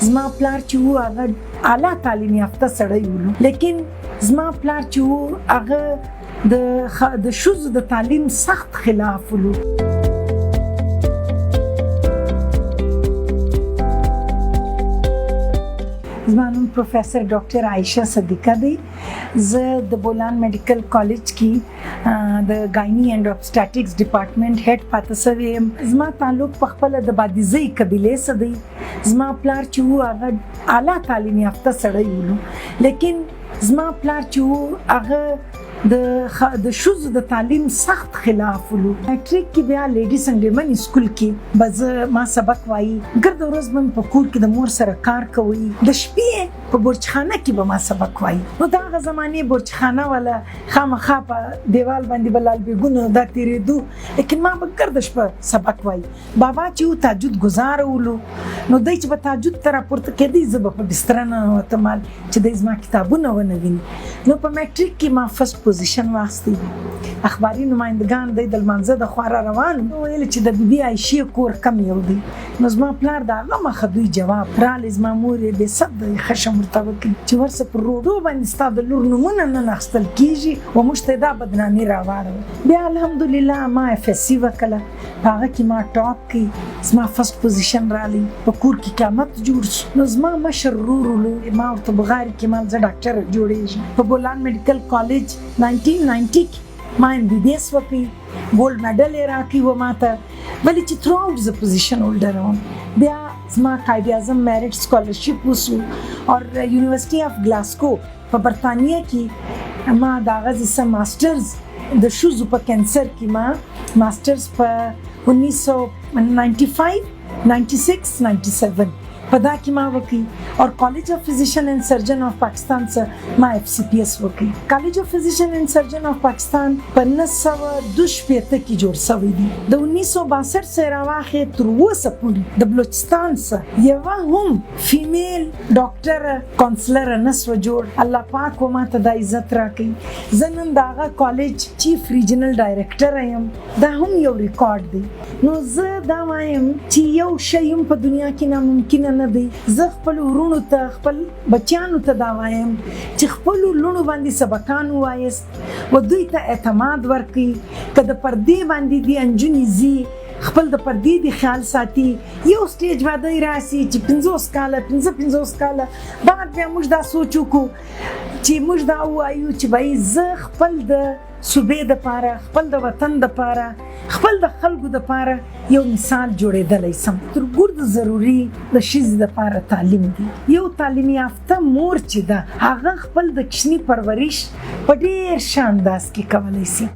زما پلار چې و هغه اعلی تعلیم یافته سړی و، لیکن زما پلار چې و هغه د ښځو د تعلیم سخت خلاف و. زما نوم پروفیسر ډاکٹر عائشہ صدیقہ دی. زه د بولان میډیکل کالج کې د گائنی اینڈ ابسټیټکس ډپارټمنټ هډ پاتې شوی یم. زما تعلق په خپله د بادیزۍ قبیلې سره دی. زما پلار چې و هغه اعلی تعلیم یافته سړی و، لیکن زما پلار چې و هغه د ښځو د تعلیم سخت خلاف و. میټریک کې بیا لیډیز اینډ ویمن سکول کې به ما سبق وایي، ګرده ورځ به مې په کور کې د مور سره کار کوي، د شپې په برجخانه کې به ما سبق وایي. نو د هغه زمانې برجخانه والا خامخا په دیوال باندې به لالبېګونه دا تېرېدو، لیکن ما به ګرده شپه سبق وایي. بابا چې و تهجد ګزاره ولو، نو دی چې به تهجد ته راپورته کېدی، زه به په بستره ننوتم چې دی زما کتابونه ونه ویني. نو په میټریک کې ما فرست پوزیشن واخیستی. اخباري نمایندګان دی د لمانځه د خوا را روان وو، ویل چې د بي عایشې کور کم یو دی. نو زما پلار د هغه مخه دوی جواب راغلی، زما مور یې بې صبره خشم ورته وکړي چې ورسه پر روډو باندې ستا د لور نومونه نه اخیستل کېږي، و موږ ته یې دا بدنامي راواړوه. بیا الحمدلله ما FSC وکړه، په هغه کې ما ټاپ کړي، زما فرست پوزیشن راغلی، په کور کې قیامت جوړ شو. نو زما مشر ورور ما ورته بغاري کې ما زه ډاکټر جوړېږم. په بولان میډیکل کالج 1990 کې ما MBBS وکړي، ګولډ میډل یې راکړي و ماته، ولې چې تھرو آؤٹ زه پوزیشن هولډر وم. بیا زما قائد اعظم میرټ اسکالرشپ وشو، اور یونیورسٹی آف گلاسکو په برطانیه کې ما د هغه څه ماسټرز د ښځو په کینسر کې ما ماسټرز په 1995 96 97 په دا کې ما وکړي، اور کالج آف فزیشن اینڈ سرجن آف پاکستان څخه ما FCPS وکړي. کالج آف فزیشن اینڈ سرجن آف پاکستان په 1962 کې جوړ شوی دی. د 1962 څخه راواخې تر اوسه پورې د بلوچستان څخه یوه هم فیمیل ډاکټر کونسلر نه سوه جوړ. الله پاک و ما ته دا عزت راکړي. زه نن د هغه کالج چیف ریجنل ډایرکټر یم، دا هم یو ریکارډ دی. نو زه دا وایم چې یو شی هم په دنیا کې ناممکنه نه دی. زه خپل ورونو ته خپل بچیانو ته دا وایم چې خپلو لوڼو باندې سبقان ووایست و دوی ته اعتماد ورکړي. که د پردې باندې دي نجونې ځي، خپل د پردې د خیال ساتي. یو سټیج به دی راسي چې 50 کاله 55 کاله بعد بیا موږ دا سوچ وکړو چې موږ دا ووایو چې بھائی زه خپل د صوبې دپاره، خپل د وطن دپاره، خپل د خلکو دپاره یو مثال جوړېدلی سم. تر ګرده ضروري د ښځې دپاره تعلیم دی. یو تعلیم یافته مور چې ده هغه خپل د کوچني پرورش په ډېر ښه انداز کې کولی سي.